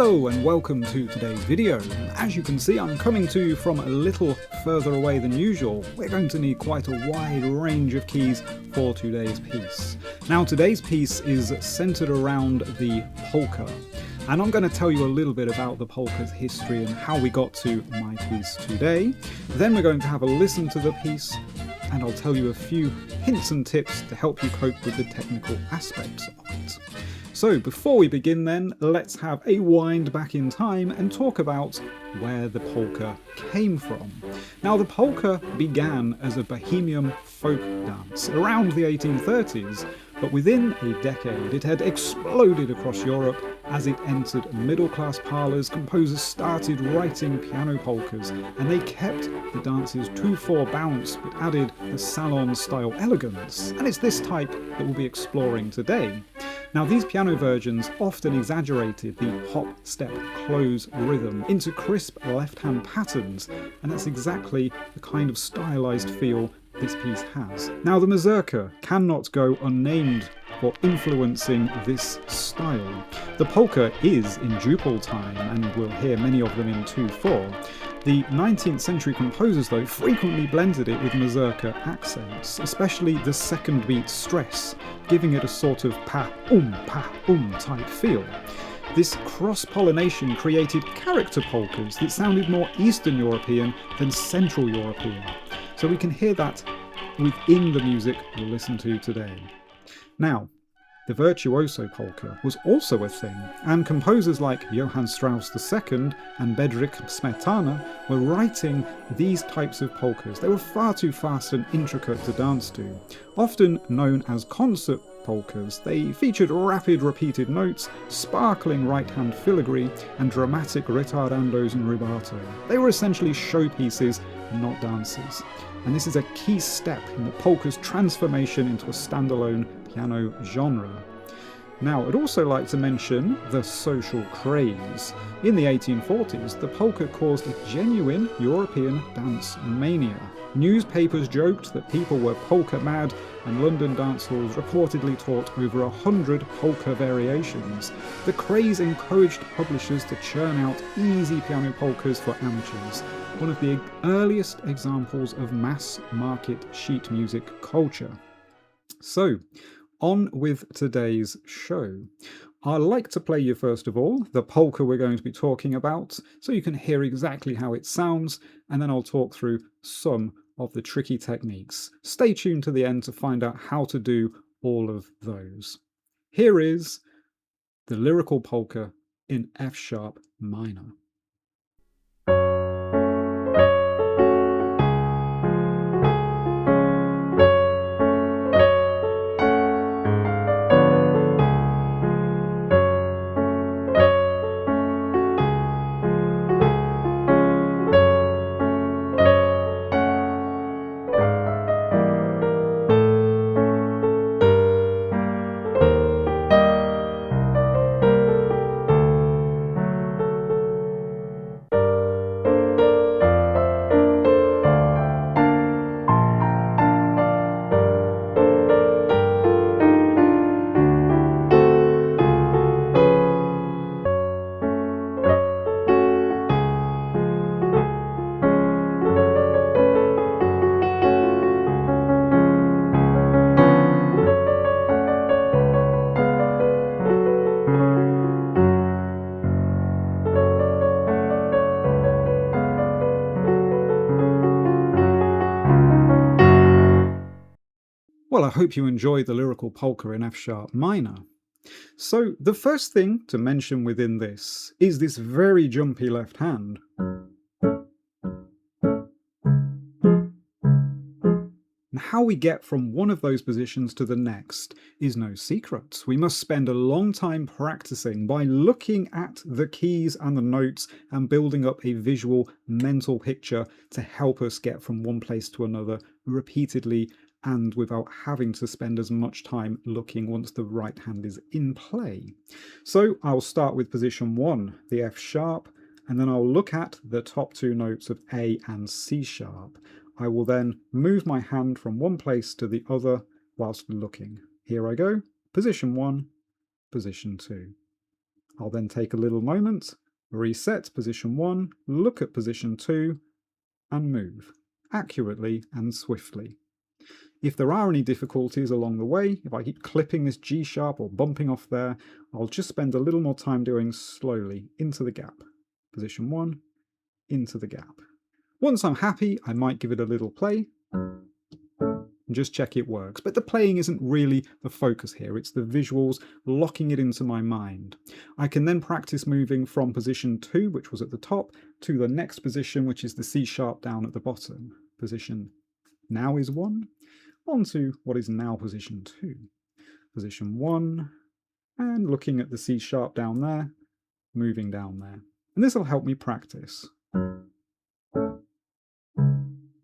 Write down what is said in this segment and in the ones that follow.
Hello and welcome to today's video. As you can see, I'm coming to you from a little further away than usual. We're going to need quite a wide range of keys for today's piece. Now today's piece is centered around the polka, and I'm going to tell you a little bit about the polka's history and how we got to my piece today. Then we're going to have a listen to the piece, and I'll tell you a few hints and tips to help you cope with the technical aspects of it. So before we begin then, let's have a wind back in time and talk about where the polka came from. Now the polka began as a bohemian folk dance around the 1830s, but within a decade it had exploded across Europe as it entered middle-class parlours. Composers started writing piano polkas, and they kept the dance's 2/4 bounce but added the salon-style elegance, and it's this type that we'll be exploring today. Now these piano versions often exaggerated the hop, step, close rhythm into crisp left-hand patterns, and that's exactly the kind of stylised feel this piece has. Now the mazurka cannot go unnamed for influencing this style. The polka is in duple time, and we'll hear many of them in 2/4. The 19th century composers, though, frequently blended it with mazurka accents, especially the second beat stress, giving it a sort of pa-um type feel. This cross-pollination created character polkas that sounded more Eastern European than Central European. So we can hear that within the music we'll listen to today. Now, the virtuoso polka was also a thing, and composers like Johann Strauss II and Bedřich Smetana were writing these types of polkas. They were far too fast and intricate to dance to. Often known as concert polkas, they featured rapid repeated notes, sparkling right-hand filigree, and dramatic ritardandos and rubato. They were essentially showpieces, not dances. And this is a key step in the polka's transformation into a standalone piano genre. Now, I'd also like to mention the social craze. In the 1840s, the polka caused a genuine European dance mania. Newspapers joked that people were polka mad, and London dance halls reportedly taught over 100 polka variations. The craze encouraged publishers to churn out easy piano polkas for amateurs, one of the earliest examples of mass market sheet music culture. So, on with today's show. I'd like to play you first of all the polka we're going to be talking about, so you can hear exactly how it sounds, and then I'll talk through some of the tricky techniques. Stay tuned to the end to find out how to do all of those. Here is the lyrical polka in F-sharp minor. Well, I hope you enjoyed the lyrical polka in F-sharp minor. So the first thing to mention within this is this very jumpy left hand. And how we get from one of those positions to the next is no secret. We must spend a long time practicing by looking at the keys and the notes and building up a visual mental picture to help us get from one place to another repeatedly and without having to spend as much time looking once the right hand is in play. So I'll start with position 1, the F sharp, and then I'll look at the top two notes of A and C sharp. I will then move my hand from one place to the other whilst looking. Here I go, position 1, position 2. I'll then take a little moment, reset position 1, look at position 2, and move accurately and swiftly. If there are any difficulties along the way, if I keep clipping this G sharp or bumping off there, I'll just spend a little more time doing slowly into the gap. Position 1, into the gap. Once I'm happy, I might give it a little play and just check it works. But the playing isn't really the focus here, it's the visuals locking it into my mind. I can then practice moving from position 2, which was at the top, to the next position, which is the C sharp down at the bottom. Position now is 1, on to what is now position 2. Position 1, and looking at the C sharp down there, moving down there. And this will help me practice.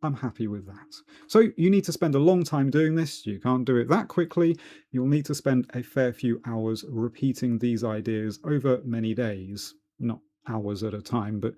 I'm happy with that. So you need to spend a long time doing this. You can't do it that quickly. You'll need to spend a fair few hours repeating these ideas over many days. Not hours at a time, but,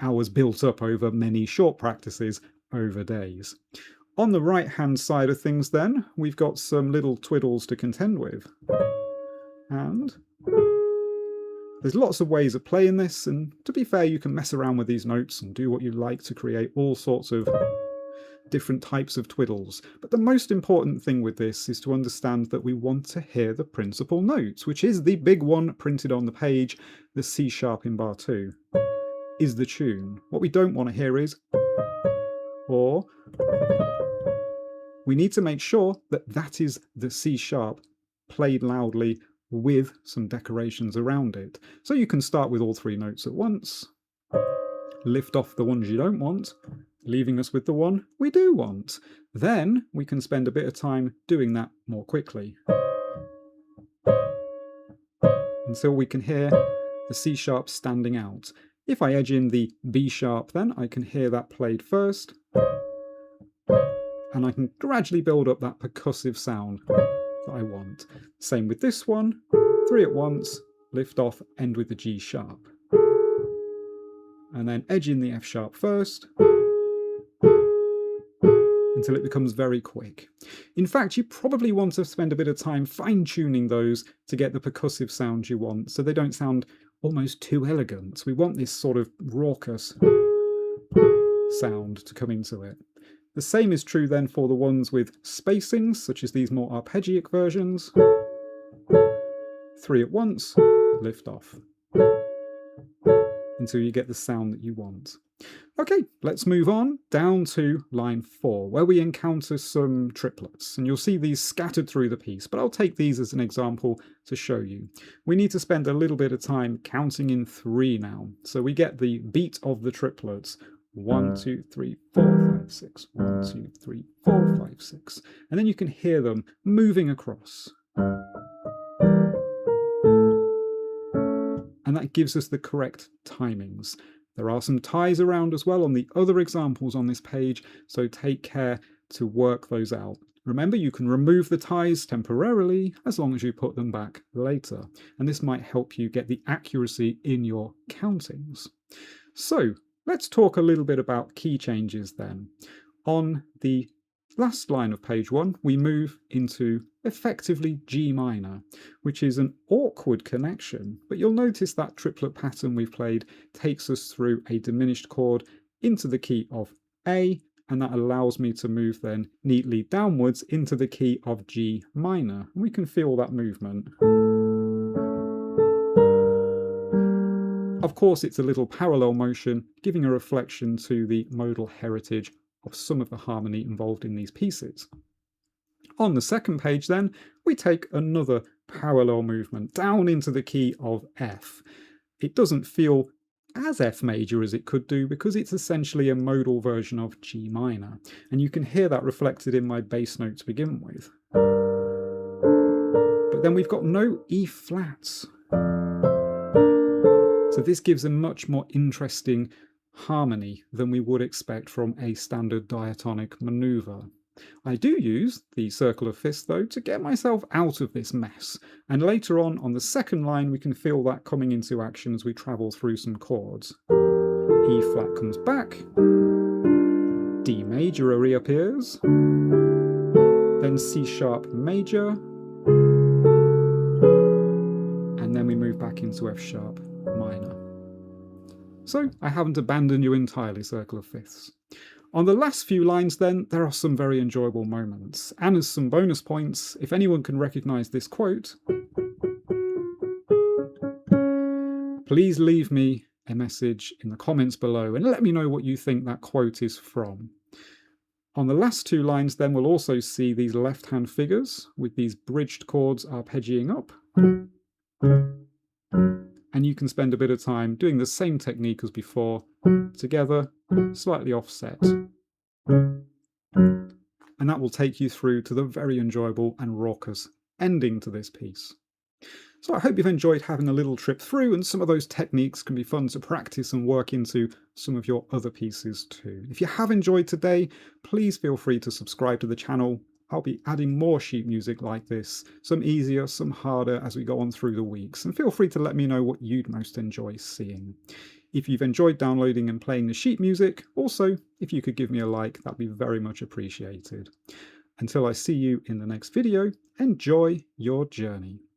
hours built up over many short practices over days. On the right-hand side of things then, we've got some little twiddles to contend with. And there's lots of ways of playing this, and to be fair, you can mess around with these notes and do what you like to create all sorts of different types of twiddles. But the most important thing with this is to understand that we want to hear the principal note, which is the big one printed on the page, the C sharp in bar 2, is the tune. What we don't want to hear is or. We need to make sure that that is the C sharp played loudly with some decorations around it. So you can start with all 3 notes at once, lift off the ones you don't want, leaving us with the one we do want. Then we can spend a bit of time doing that more quickly, until we can hear the C sharp standing out. If I edge in the B sharp then, I can hear that played first, and I can gradually build up that percussive sound that I want. Same with this one, 3 at once, lift off, end with the G sharp. And then edge in the F sharp first, until it becomes very quick. In fact, you probably want to spend a bit of time fine-tuning those to get the percussive sound you want, so they don't sound almost too elegant. We want this sort of raucous sound to come into it. The same is true then for the ones with spacings, such as these more arpeggiac versions. 3 at once, lift off, until you get the sound that you want. Okay, let's move on down to line 4, where we encounter some triplets, and you'll see these scattered through the piece, but I'll take these as an example to show you. We need to spend a little bit of time counting in 3 now, so we get the beat of the triplets. 1, 2, 3, 4, 5, 6. 1, 2, 3, 4, 5, 6. And then you can hear them moving across. And that gives us the correct timings. There are some ties around as well on the other examples on this page, so take care to work those out. Remember, you can remove the ties temporarily as long as you put them back later, and this might help you get the accuracy in your countings. So, let's talk a little bit about key changes then. On the last line of page 1, we move into effectively G minor, which is an awkward connection, but you'll notice that triplet pattern we've played takes us through a diminished chord into the key of A, and that allows me to move then neatly downwards into the key of G minor. And we can feel that movement. Of course, it's a little parallel motion, giving a reflection to the modal heritage of some of the harmony involved in these pieces. On the second page then, we take another parallel movement down into the key of F. It doesn't feel as F major as it could do because it's essentially a modal version of G minor, and you can hear that reflected in my bass note to begin with. But then we've got no E flats. So this gives a much more interesting harmony than we would expect from a standard diatonic maneuver. I do use the circle of fifths though to get myself out of this mess, and later on the second line we can feel that coming into action as we travel through some chords. E flat comes back, D major reappears, then C sharp major, and then we move back back into F sharp minor. So I haven't abandoned you entirely, circle of fifths. On the last few lines then, there are some very enjoyable moments. And as some bonus points, if anyone can recognise this quote, please leave me a message in the comments below and let me know what you think that quote is from. On the last two lines then, we'll also see these left-hand figures with these bridged chords arpeggiating up. And you can spend a bit of time doing the same technique as before, together, slightly offset. And that will take you through to the very enjoyable and raucous ending to this piece. So I hope you've enjoyed having a little trip through, and some of those techniques can be fun to practice and work into some of your other pieces too. If you have enjoyed today, please feel free to subscribe to the channel. I'll be adding more sheet music like this, some easier, some harder as we go on through the weeks, and feel free to let me know what you'd most enjoy seeing. If you've enjoyed downloading and playing the sheet music, also, if you could give me a like, that'd be very much appreciated. Until I see you in the next video, enjoy your journey.